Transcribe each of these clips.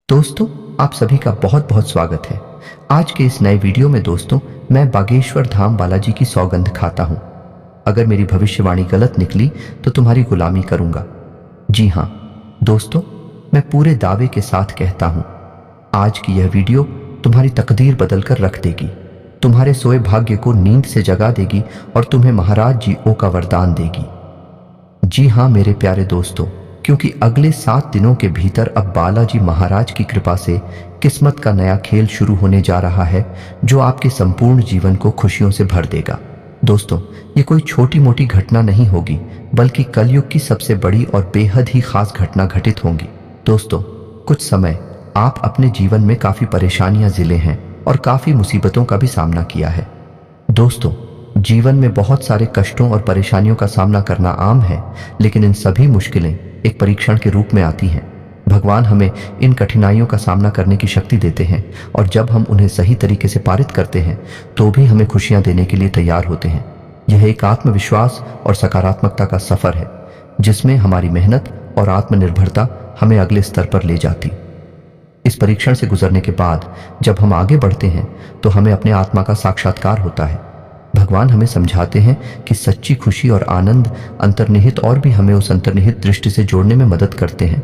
दोस्तों, आप सभी का बहुत बहुत स्वागत है। आज के इस नए वीडियो में दोस्तों, मैं बागेश्वर धाम बालाजी की सौगंध खाता हूँ। अगर मेरी भविष्यवाणी गलत निकली तो तुम्हारी गुलामी करूंगा। जी हाँ दोस्तों, मैं पूरे दावे के साथ कहता हूँ, आज की यह वीडियो तुम्हारी तकदीर बदल कर रख देगी, तुम्हारे सोए भाग्य को नींद से जगा देगी और तुम्हें महाराज जी ओ का वरदान देगी। जी हाँ मेरे प्यारे दोस्तों, क्योंकि अगले 7 दिनों के भीतर अब बालाजी महाराज की कृपा से किस्मत का नया खेल शुरू होने जा रहा है, जो आपके संपूर्ण जीवन को खुशियों से भर देगा। दोस्तों, ये कोई छोटी मोटी घटना नहीं होगी, बल्कि कलयुग की सबसे बड़ी और बेहद ही खास घटना घटित होंगी। दोस्तों, कुछ समय आप अपने जीवन में काफी परेशानियां झेले हैं और काफी मुसीबतों का भी सामना किया है। दोस्तों, जीवन में बहुत सारे कष्टों और परेशानियों का सामना करना आम है, लेकिन इन सभी मुश्किलें एक परीक्षण के रूप में आती हैं। भगवान हमें इन कठिनाइयों का सामना करने की शक्ति देते हैं और जब हम उन्हें सही तरीके से पारित करते हैं तो भी हमें खुशियां देने के लिए तैयार होते हैं। यह एक आत्मविश्वास और सकारात्मकता का सफर है, जिसमें हमारी मेहनत और आत्मनिर्भरता हमें अगले स्तर पर ले जाती। इस परीक्षण से गुजरने के बाद जब हम आगे बढ़ते हैं तो हमें अपने आत्मा का साक्षात्कार होता है। भगवान हमें समझाते हैं कि सच्ची खुशी और आनंद अंतर्निहित और भी हमें उस अंतर्निहित दृष्टि से जोड़ने में मदद करते हैं।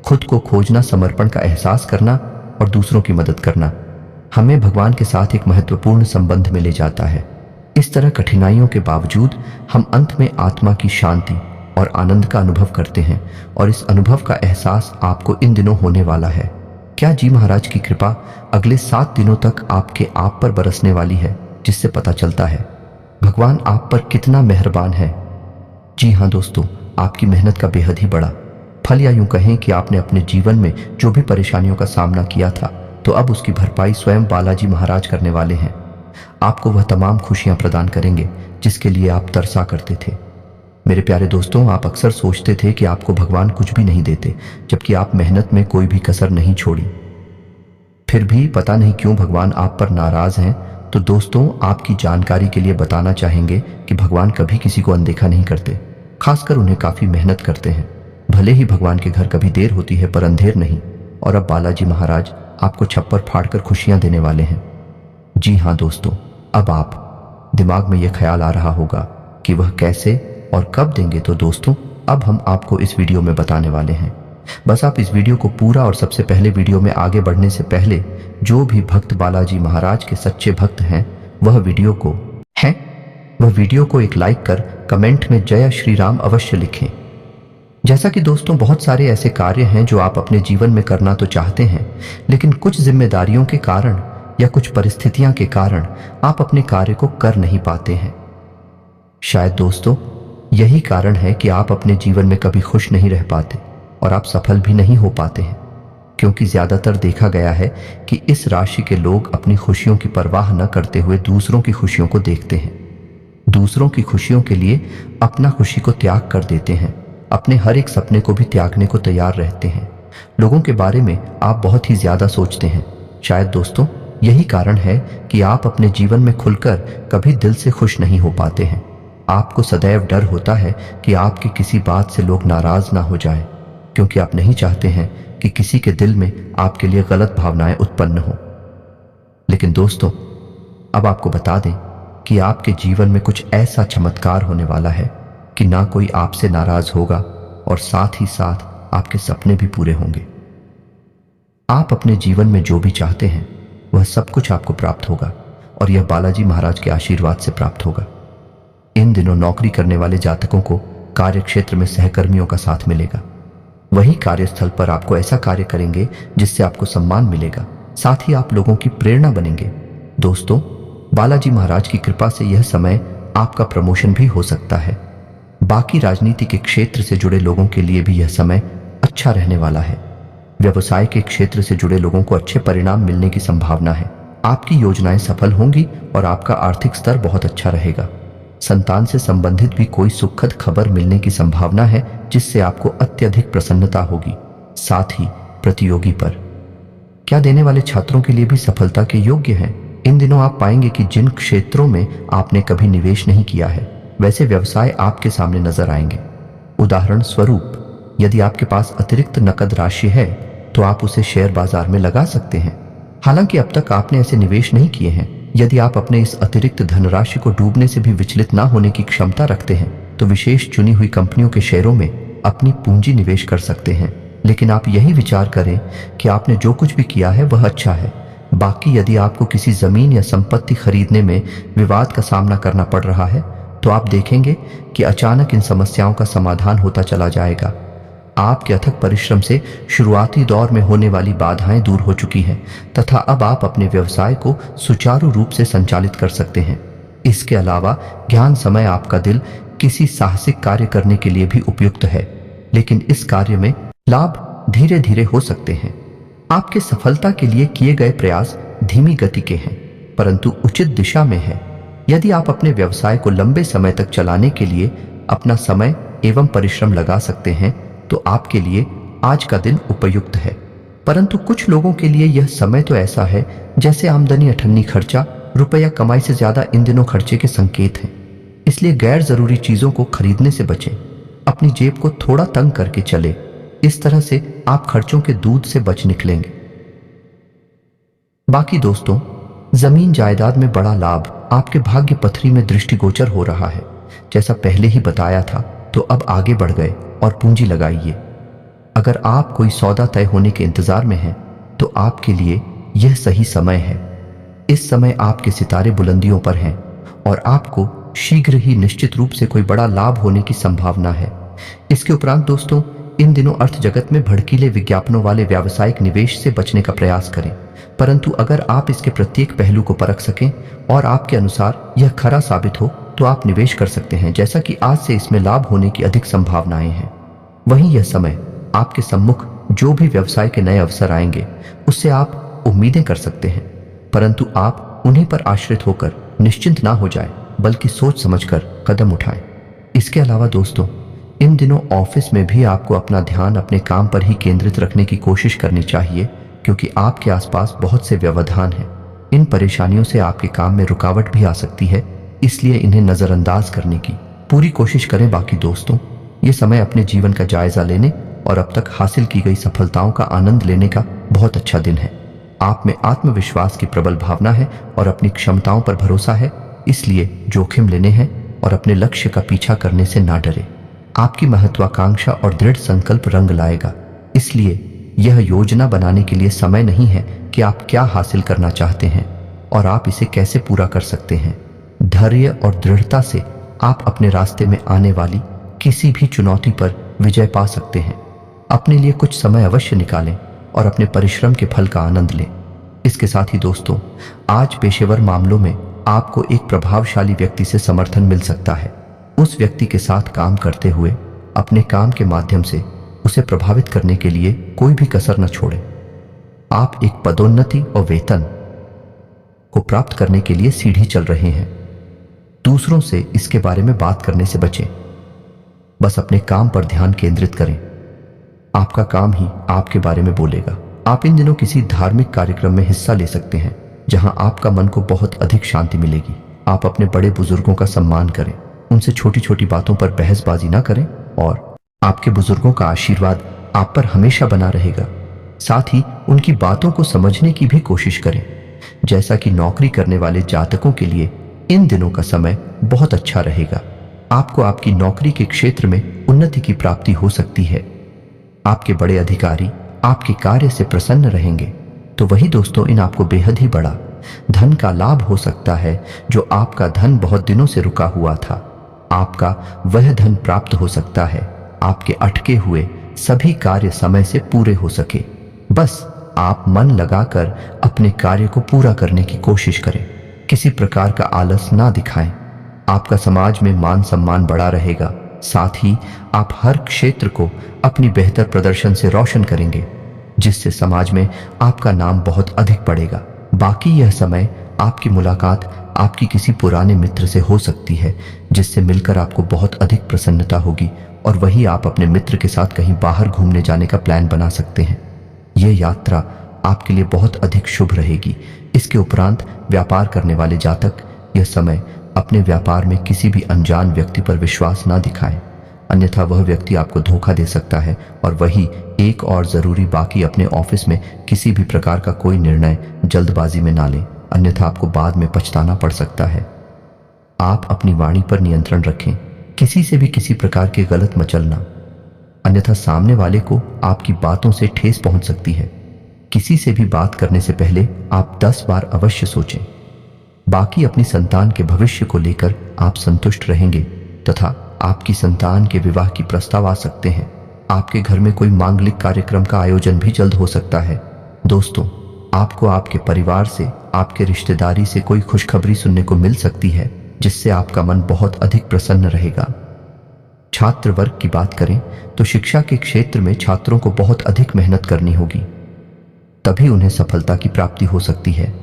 खुद को खोजना, समर्पण का एहसास करना और दूसरों की मदद करना हमें भगवान के साथ एक महत्वपूर्ण संबंध में ले जाता है। इस तरह कठिनाइयों के बावजूद हम अंत में आत्मा की शांति और आनंद का अनुभव करते हैं और इस अनुभव का एहसास आपको इन दिनों होने वाला है। क्या जी महाराज की कृपा अगले 7 दिनों तक आपके आप पर बरसने वाली है, जिससे पता चलता है भगवान आप पर कितना मेहरबान है। जी हाँ दोस्तों, आपकी मेहनत का बेहद ही बड़ा फल, या यूं कहें कि आपने अपने जीवन में जो भी परेशानियों का सामना किया था, तो अब उसकी भरपाई स्वयं बालाजी महाराज करने वाले हैं। आपको वह तमाम खुशियां प्रदान करेंगे जिसके लिए आप तरसा करते थे। मेरे प्यारे दोस्तों, आप अक्सर सोचते थे कि आपको भगवान कुछ भी नहीं देते, जबकि आप मेहनत में कोई भी कसर नहीं छोड़ी। फिर भी पता नहीं क्यों भगवान आप पर नाराज हैं। तो दोस्तों, आपकी जानकारी के लिए बताना चाहेंगे कि भगवान कभी किसी को अनदेखा नहीं करते, खासकर उन्हें काफी मेहनत करते हैं। भले ही भगवान के घर कभी देर होती है पर अंधेर नहीं, और अब बालाजी महाराज आपको छप्पर फाड़कर खुशियां देने वाले हैं। जी हाँ दोस्तों, अब आप दिमाग में यह ख्याल आ रहा होगा कि वह कैसे और कब देंगे। तो दोस्तों, अब हम आपको इस वीडियो में बताने वाले हैं। बस आप इस वीडियो को पूरा, और सबसे पहले वीडियो में आगे बढ़ने से पहले जो भी भक्त बालाजी महाराज के सच्चे भक्त हैं वह वीडियो को एक लाइक कर कमेंट में जय श्री राम अवश्य लिखें। जैसा कि दोस्तों, बहुत सारे ऐसे कार्य हैं जो आप अपने जीवन में करना तो चाहते हैं, लेकिन कुछ जिम्मेदारियों के कारण या कुछ परिस्थितियां के कारण आप अपने कार्य को कर नहीं पाते हैं। शायद दोस्तों, यही कारण है कि आप अपने जीवन में कभी खुश नहीं रह पाते और आप सफल भी नहीं हो पाते हैं, क्योंकि ज्यादातर देखा गया है कि इस राशि के लोग अपनी खुशियों की परवाह न करते हुए दूसरों की खुशियों को देखते हैं। दूसरों की खुशियों के लिए अपना खुशी को त्याग कर देते हैं, अपने हर एक सपने को भी त्यागने को तैयार रहते हैं। लोगों के बारे में आप बहुत ही ज्यादा सोचते हैं। शायद दोस्तों, यही कारण है कि आप अपने जीवन में खुलकर कभी दिल से खुश नहीं हो पाते हैं। आपको सदैव डर होता है कि आपकी किसी बात से लोग नाराज ना हो जाएं, क्योंकि आप नहीं चाहते हैं कि किसी के दिल में आपके लिए गलत भावनाएं उत्पन्न हो। लेकिन दोस्तों, अब आपको बता दें कि आपके जीवन में कुछ ऐसा चमत्कार होने वाला है कि ना कोई आपसे नाराज होगा और साथ ही साथ आपके सपने भी पूरे होंगे। आप अपने जीवन में जो भी चाहते हैं वह सब कुछ आपको प्राप्त होगा, और यह बालाजी महाराज के आशीर्वाद से प्राप्त होगा। इन दिनों नौकरी करने वाले जातकों को कार्य क्षेत्र में सहकर्मियों का साथ मिलेगा। वही कार्यस्थल पर आपको ऐसा कार्य करेंगे जिससे आपको सम्मान मिलेगा, साथ ही आप लोगों की प्रेरणा बनेंगे। दोस्तों, बालाजी महाराज की कृपा से यह समय आपका प्रमोशन भी हो सकता है। बाकी राजनीति के क्षेत्र से जुड़े लोगों के लिए भी यह समय अच्छा रहने वाला है। व्यवसाय के क्षेत्र से जुड़े लोगों को अच्छे परिणाम मिलने की संभावना है। आपकी योजनाएं सफल होंगी और आपका आर्थिक स्तर बहुत अच्छा रहेगा। संतान से संबंधित भी कोई सुखद खबर मिलने की संभावना है, जिससे आपको अत्यधिक प्रसन्नता होगी। साथ ही प्रतियोगी पर क्या देने वाले छात्रों के लिए भी सफलता के योग्य हैं। इन दिनों आप पाएंगे कि जिन क्षेत्रों में आपने कभी निवेश नहीं किया है, वैसे व्यवसाय आपके सामने नजर आएंगे। उदाहरण स्वरूप, यदि आपके पास अतिरिक्त नकद राशि है तो आप उसे शेयर बाजार में लगा सकते हैं। हालांकि अब तक आपने ऐसे निवेश नहीं किए हैं। यदि आप अपने इस अतिरिक्त धनराशि को डूबने से भी विचलित ना होने की क्षमता रखते हैं तो विशेष चुनी हुई कंपनियों के शेयरों में अपनी पूंजी निवेश कर सकते हैं। लेकिन आप यही विचार करें कि आपने जो कुछ भी किया है वह अच्छा है। बाकी यदि आपको किसी जमीन या संपत्ति खरीदने में विवाद का सामना करना पड़ रहा है तो आप देखेंगे कि अचानक इन समस्याओं का समाधान होता चला जाएगा। आपके अथक परिश्रम से शुरुआती दौर में होने वाली बाधाएं दूर हो चुकी हैं तथा अब आप अपने व्यवसाय को सुचारू रूप से संचालित कर सकते हैं। इसके अलावा ज्ञान समय आपका दिल किसी साहसिक कार्य करने के लिए भी उपयुक्त है, लेकिन इस कार्य में लाभ धीरे धीरे हो सकते हैं। आपके सफलता के लिए किए गए प्रयास धीमी गति के हैं परंतु उचित दिशा में है। यदि आप अपने व्यवसाय को लंबे समय तक चलाने के लिए अपना समय एवं परिश्रम लगा सकते हैं तो आपके लिए आज का दिन उपयुक्त है। परंतु कुछ लोगों के लिए यह समय तो ऐसा है जैसे आमदनी अठन्नी खर्चा, रुपया कमाई से ज्यादा इन दिनों खर्चे के संकेत हैं। इसलिए गैर जरूरी चीजों को खरीदने से बचें। अपनी जेब को थोड़ा तंग करके चले। इस तरह से आप खर्चों के दूध से बच निकलेंगे। बाकी दोस्तों, जमीन जायदाद में बड़ा लाभ आपके भाग्य पथरी में दृष्टिगोचर हो रहा है। जैसा पहले ही बताया था तो अब आगे बढ़ गए और पूंजी लगाइए। अगर आप कोई सौदा तय होने के इंतजार में हैं तो आपके लिए यह सही समय है। इस समय आपके सितारे बुलंदियों पर हैं और आपको शीघ्र ही निश्चित रूप से कोई बड़ा लाभ होने की संभावना है। इसके उपरांत दोस्तों, इन दिनों अर्थ जगत में भड़कीले विज्ञापनों वाले व्यावसायिक निवेश से बचने का प्रयास करें। परंतु अगर आप इसके प्रत्येक पहलू को परख सकें और आपके अनुसार यह खरा साबित हो तो आप निवेश कर सकते हैं, जैसा कि आज से इसमें लाभ होने की अधिक संभावनाएं हैं। वहीं यह समय आपके सम्मुख जो भी व्यवसाय के नए अवसर आएंगे उससे आप उम्मीदें कर सकते हैं, परंतु आप उन्हीं पर आश्रित होकर निश्चिंत ना हो जाएं, बल्कि सोच समझकर कदम उठाएं। इसके अलावा दोस्तों, इन दिनों ऑफिस में भी आपको अपना ध्यान अपने काम पर ही केंद्रित रखने की कोशिश करनी चाहिए, क्योंकि आपके आसपास बहुत से व्यवधान हैं। इन परेशानियों से आपके काम में रुकावट भी आ सकती है, इसलिए इन्हें नजरअंदाज करने की पूरी कोशिश करें। बाकी दोस्तों, ये समय अपने जीवन का जायजा लेने और अब तक हासिल की गई सफलताओं का आनंद लेने का बहुत अच्छा दिन है। आप में आत्मविश्वास की प्रबल भावना है और अपनी क्षमताओं पर भरोसा है, इसलिए जोखिम लेने हैं और अपने लक्ष्य का पीछा करने से ना डरे। आपकी महत्वाकांक्षा और दृढ़ संकल्प रंग लाएगा, इसलिए यह योजना बनाने के लिए समय नहीं है कि आप क्या हासिल करना चाहते हैं और आप इसे कैसे पूरा कर सकते हैं। धैर्य और दृढ़ता से आप अपने रास्ते में आने वाली किसी भी चुनौती पर विजय पा सकते हैं। अपने लिए कुछ समय अवश्य निकालें और अपने परिश्रम के फल का आनंद लें। इसके साथ ही दोस्तों, आज पेशेवर मामलों में आपको एक प्रभावशाली व्यक्ति से समर्थन मिल सकता है। उस व्यक्ति के साथ काम करते हुए अपने काम के माध्यम से उसे प्रभावित करने के लिए कोई भी कसर न छोड़ें। आप एक पदोन्नति और वेतन को प्राप्त करने के लिए सीढ़ी चल रहे हैं। दूसरों से इसके बारे में बात करने से बचें। बस अपने काम पर ध्यान केंद्रित करें। आपका काम ही आपके बारे में बोलेगा। आप इन दिनों किसी धार्मिक कार्यक्रम में हिस्सा ले सकते हैं जहां आपका मन को बहुत अधिक शांति मिलेगी। आप अपने बड़े बुजुर्गों का सम्मान करें, उनसे छोटी छोटी बातों पर बहसबाजी ना करें और आपके बुजुर्गों का आशीर्वाद आप पर हमेशा बना रहेगा। साथ ही उनकी बातों को समझने की भी कोशिश करें। जैसा कि नौकरी करने वाले जातकों के लिए इन दिनों का समय बहुत अच्छा रहेगा। आपको आपकी नौकरी के क्षेत्र में उन्नति की प्राप्ति हो सकती है। आपके बड़े अधिकारी आपके कार्य से प्रसन्न रहेंगे। तो वही दोस्तों, इन आपको बेहद ही बड़ा धन का लाभ हो सकता है। जो आपका धन बहुत दिनों से रुका हुआ था, आपका वह धन प्राप्त हो सकता है। आपके अटके हुए सभी कार्य समय से पूरे हो सके। बस आप मन लगाकर अपने कार्य को पूरा करने की कोशिश करें। किसी प्रकार का आलस ना दिखाएं। आपका समाज में मान सम्मान बढ़ा रहेगा। साथ ही आप हर क्षेत्र को अपनी बेहतर प्रदर्शन से रोशन करेंगे, जिससे समाज में आपका नाम बहुत अधिक बढ़ेगा। बाकी यह समय आपकी मुलाकात आपकी किसी पुराने मित्र से हो सकती है, जिससे मिलकर आपको बहुत अधिक प्रसन्नता होगी और वही आप अपने मित्र के साथ कहीं बाहर घूमने जाने का प्लान बना सकते हैं। यह यात्रा आपके लिए बहुत अधिक शुभ रहेगी। इसके उपरांत व्यापार करने वाले जातक यह समय अपने व्यापार में किसी भी अनजान व्यक्ति पर विश्वास ना दिखाएं। अन्यथा वह व्यक्ति आपको धोखा दे सकता है। और वही एक और ज़रूरी बाकी, अपने ऑफिस में किसी भी प्रकार का कोई निर्णय जल्दबाजी में ना लें, अन्यथा आपको बाद में पछताना पड़ सकता है। आप अपनी वाणी पर नियंत्रण रखें, किसी से भी किसी प्रकार की गलत मचलना, अन्यथा सामने वाले को आपकी बातों से ठेस पहुंच सकती है। किसी से भी बात करने से पहले आप 10 बार अवश्य सोचें। बाकी अपनी संतान के भविष्य को लेकर आप संतुष्ट रहेंगे तथा आपकी संतान के विवाह की प्रस्ताव आ सकते हैं। आपके घर में कोई मांगलिक कार्यक्रम का आयोजन भी जल्द हो सकता है। दोस्तों, आपको आपके परिवार से, आपके रिश्तेदारी से कोई खुशखबरी सुनने को मिल सकती है, जिससे आपका मन बहुत अधिक प्रसन्न रहेगा। छात्र वर्ग की बात करें तो शिक्षा के क्षेत्र में छात्रों को बहुत अधिक मेहनत करनी होगी, तभी उन्हें सफलता की प्राप्ति हो सकती है।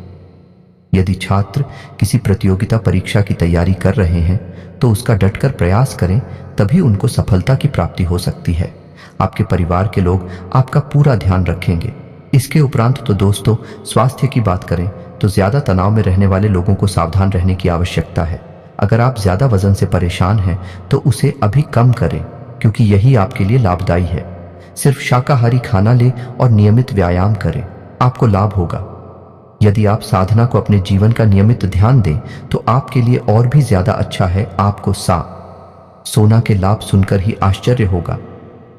यदि छात्र किसी प्रतियोगिता परीक्षा की तैयारी कर रहे हैं तो उसका डटकर प्रयास करें, तभी उनको सफलता की प्राप्ति हो सकती है। आपके परिवार के लोग आपका पूरा ध्यान रखेंगे। इसके उपरांत तो दोस्तों, स्वास्थ्य की बात करें तो ज्यादा तनाव में रहने वाले लोगों को सावधान रहने की आवश्यकता है। अगर आप ज्यादा वजन से परेशान हैं तो उसे अभी कम करें, क्योंकि यही आपके लिए लाभदायी है। सिर्फ शाकाहारी खाना लें और नियमित व्यायाम करें, आपको लाभ होगा। यदि आप साधना को अपने जीवन का नियमित ध्यान दें तो आपके लिए और भी ज्यादा अच्छा है। आपको सोना के लाभ सुनकर ही आश्चर्य होगा।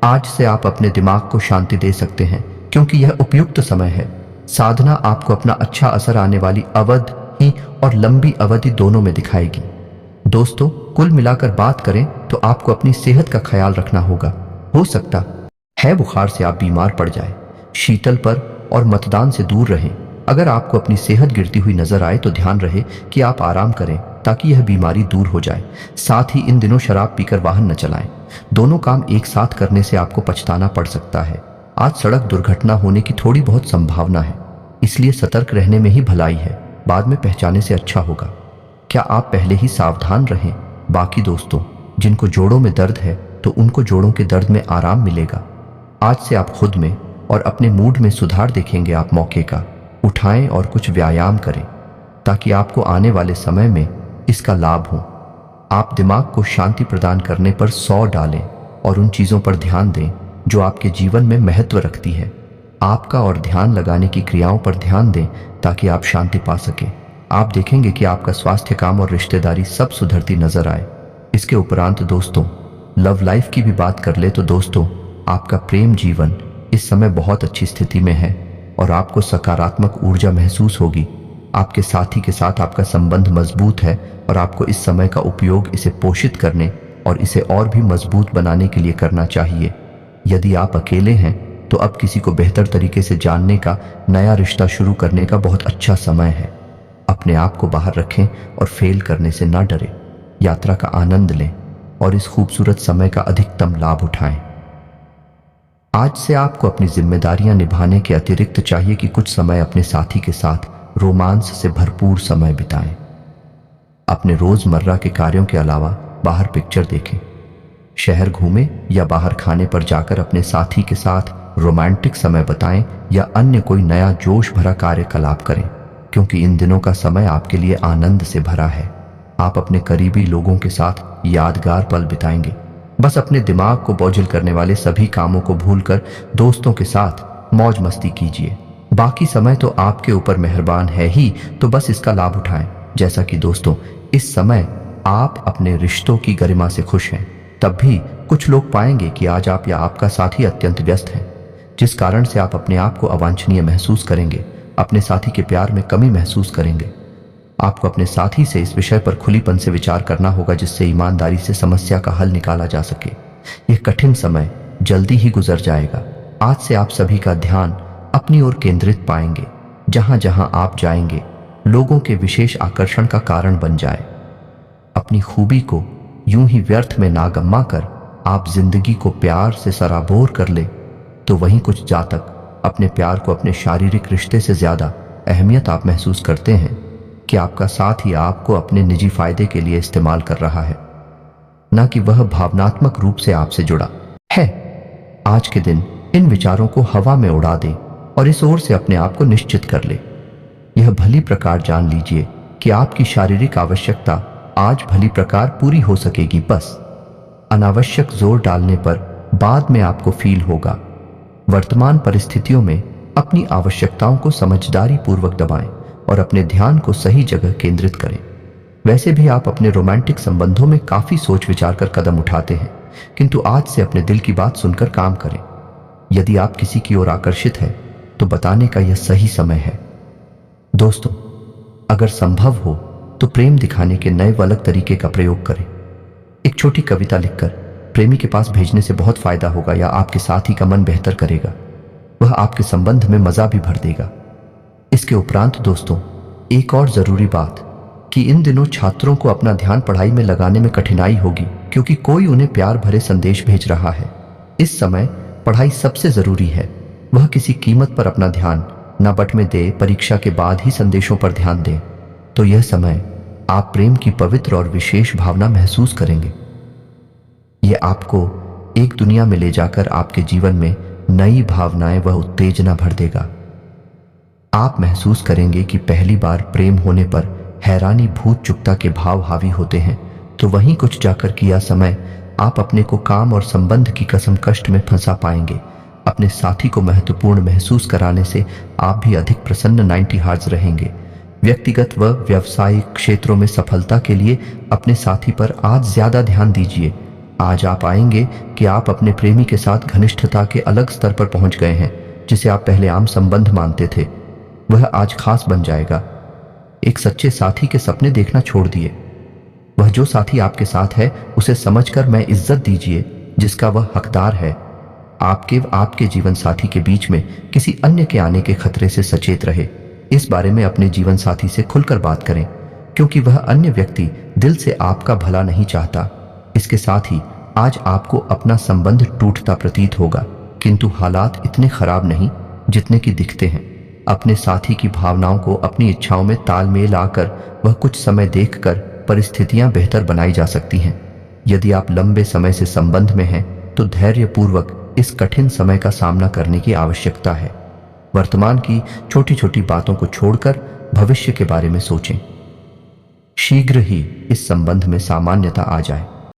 आज से आप अपने दिमाग को शांति दे सकते हैं, क्योंकि यह उपयुक्त समय है। साधना आपको अपना अच्छा असर आने वाली अवधि और लंबी अवधि दोनों में दिखाएगी। दोस्तों, कुल मिलाकर बात करें तो आपको अपनी सेहत का ख्याल रखना होगा। हो सकता है बुखार से आप बीमार पड़ जाए। शीतल पर और मतदान से दूर रहें। अगर आपको अपनी सेहत गिरती हुई नजर आए तो ध्यान रहे कि आप आराम करें, ताकि यह बीमारी दूर हो जाए। साथ ही इन दिनों शराब पीकर वाहन न चलाएं। दोनों काम एक साथ करने से आपको पछताना पड़ सकता है। आज सड़क दुर्घटना होने की थोड़ी बहुत संभावना है, इसलिए सतर्क रहने में ही भलाई है। बाद में पहचाने से अच्छा होगा। क्या आप पहले ही सावधान रहें। बाकी दोस्तों, जिनको जोड़ों में दर्द है तो उनको जोड़ों के दर्द में आराम मिलेगा। आज से आप खुद में और अपने मूड में सुधार देखेंगे। आप मौके का उठाएं और कुछ व्यायाम करें, ताकि आपको आने वाले समय में इसका लाभ हो। आप दिमाग को शांति प्रदान करने पर 100 डालें और उन चीज़ों पर ध्यान दें जो आपके जीवन में महत्व रखती है। आपका और ध्यान लगाने की क्रियाओं पर ध्यान दें ताकि आप शांति पा सकें। आप देखेंगे कि आपका स्वास्थ्य, काम और रिश्तेदारी सब सुधरती नजर आए। इसके उपरांत दोस्तों, लव लाइफ की भी बात कर ले तो दोस्तों, आपका प्रेम जीवन इस समय बहुत अच्छी स्थिति में है और आपको सकारात्मक ऊर्जा महसूस होगी। आपके साथी के साथ आपका संबंध मजबूत है और आपको इस समय का उपयोग इसे पोषित करने और इसे और भी मजबूत बनाने के लिए करना चाहिए। यदि आप अकेले हैं तो अब किसी को बेहतर तरीके से जानने का, नया रिश्ता शुरू करने का बहुत अच्छा समय है। अपने आप को बाहर रखें और फेल करने से ना डरें। यात्रा का आनंद लें और इस खूबसूरत समय का अधिकतम लाभ उठाएं। आज से आपको अपनी जिम्मेदारियां निभाने के अतिरिक्त चाहिए कि कुछ समय अपने साथी के साथ रोमांस से भरपूर समय बिताएं। अपने रोजमर्रा के कार्यों के अलावा बाहर पिक्चर देखें, शहर घूमें या बाहर खाने पर जाकर अपने साथी के साथ रोमांटिक समय बिताएं या अन्य कोई नया जोश भरा कार्यकलाप करें, क्योंकि इन दिनों का समय आपके लिए आनंद से भरा है। आप अपने करीबी लोगों के साथ यादगार पल बिताएंगे। बस अपने दिमाग को बोझिल करने वाले सभी कामों को भूलकर दोस्तों के साथ मौज मस्ती कीजिए। बाकी समय तो आपके ऊपर मेहरबान है ही, तो बस इसका लाभ उठाएं। जैसा कि दोस्तों, इस समय आप अपने रिश्तों की गरिमा से खुश हैं, तब भी कुछ लोग पाएंगे कि आज आप या आपका साथी अत्यंत व्यस्त है, जिस कारण से आप अपने आप को अवांछनीय महसूस करेंगे। अपने साथी के प्यार में कमी महसूस करेंगे। आपको अपने साथी से इस विषय पर खुलीपन से विचार करना होगा, जिससे ईमानदारी से समस्या का हल निकाला जा सके। यह कठिन समय जल्दी ही गुजर जाएगा। आज से आप सभी का ध्यान अपनी ओर केंद्रित पाएंगे। जहां जहां आप जाएंगे, लोगों के विशेष आकर्षण का कारण बन जाए। अपनी खूबी को यूं ही व्यर्थ में ना गम्मा कर आप जिंदगी को प्यार से सराबोर कर ले, तो वहीं कुछ जातक अपने प्यार को अपने शारीरिक रिश्ते से ज्यादा अहमियत आप महसूस करते हैं कि आपका साथ ही आपको अपने निजी फायदे के लिए इस्तेमाल कर रहा है, ना कि वह भावनात्मक रूप से आपसे जुड़ा है। आज के दिन इन विचारों को हवा में उड़ा दे और इस ओर से अपने आप को निश्चित कर ले। यह भली प्रकार जान लीजिए कि आपकी शारीरिक आवश्यकता आज भली प्रकार पूरी हो सकेगी। बस अनावश्यक जोर डालने पर बाद में आपको फील होगा। वर्तमान परिस्थितियों में अपनी आवश्यकताओं को समझदारी पूर्वक दबाएं और अपने ध्यान को सही जगह केंद्रित करें। वैसे भी आप अपने रोमांटिक संबंधों में काफी सोच विचार कर कदम उठाते हैं, किंतु आज से अपने दिल की बात सुनकर काम करें। यदि आप किसी की ओर आकर्षित हैं तो बताने का यह सही समय है। दोस्तों, अगर संभव हो तो प्रेम दिखाने के नए व अलग तरीके का प्रयोग करें। एक छोटी कविता लिखकर प्रेमी के पास भेजने से बहुत फायदा होगा या आपके साथी का मन बेहतर करेगा। वह आपके संबंध में मजा भी भर देगा। इसके उपरांत दोस्तों, एक और जरूरी बात कि इन दिनों छात्रों को अपना ध्यान पढ़ाई में लगाने में कठिनाई होगी, क्योंकि कोई उन्हें प्यार भरे संदेश भेज रहा है। इस समय पढ़ाई सबसे जरूरी है। वह किसी कीमत पर अपना ध्यान न बंटने दे, परीक्षा के बाद ही संदेशों पर ध्यान दें। तो यह समय आप प्रेम की पवित्र और विशेष भावना महसूस करेंगे। यह आपको एक दुनिया में ले जाकर आपके जीवन में नई भावनाएं व उत्तेजना भर देगा। आप महसूस करेंगे कि पहली बार प्रेम होने पर हैरानी, भूत चुकता के भाव हावी होते हैं, तो वहीं कुछ जाकर किया समय आप अपने को काम और संबंध की कसम कष्ट में फंसा पाएंगे। अपने साथी को महत्वपूर्ण महसूस कराने से आप भी अधिक प्रसन्न 90 हार्ज रहेंगे। व्यक्तिगत व व्यावसायिक क्षेत्रों में सफलता के लिए अपने साथी पर आज ज्यादा ध्यान दीजिए। आज आप पाएंगे कि आप अपने प्रेमी के साथ घनिष्ठता के अलग स्तर पर पहुंच गए हैं। जिसे आप पहले आम संबंध मानते थे, वह आज खास बन जाएगा। एक सच्चे साथी के सपने देखना छोड़ दिए। वह जो साथी आपके साथ है उसे समझकर मैं इज्जत दीजिए जिसका वह हकदार है। आपके जीवन साथी के बीच में किसी अन्य के आने के खतरे से सचेत रहे। इस बारे में अपने जीवन साथी से खुलकर बात करें, क्योंकि वह अन्य व्यक्ति दिल से आपका भला नहीं चाहता। इसके साथ ही आज आपको अपना संबंध टूटता प्रतीत होगा, किंतु हालात इतने खराब नहीं जितने कि दिखते हैं। अपने साथी की भावनाओं को अपनी इच्छाओं में तालमेल आकर वह कुछ समय देखकर परिस्थितियां बेहतर बनाई जा सकती हैं। यदि आप लंबे समय से संबंध में हैं तो धैर्यपूर्वक इस कठिन समय का सामना करने की आवश्यकता है। वर्तमान की छोटी छोटी बातों को छोड़कर भविष्य के बारे में सोचें। शीघ्र ही इस संबंध में सामान्यता आ जाए।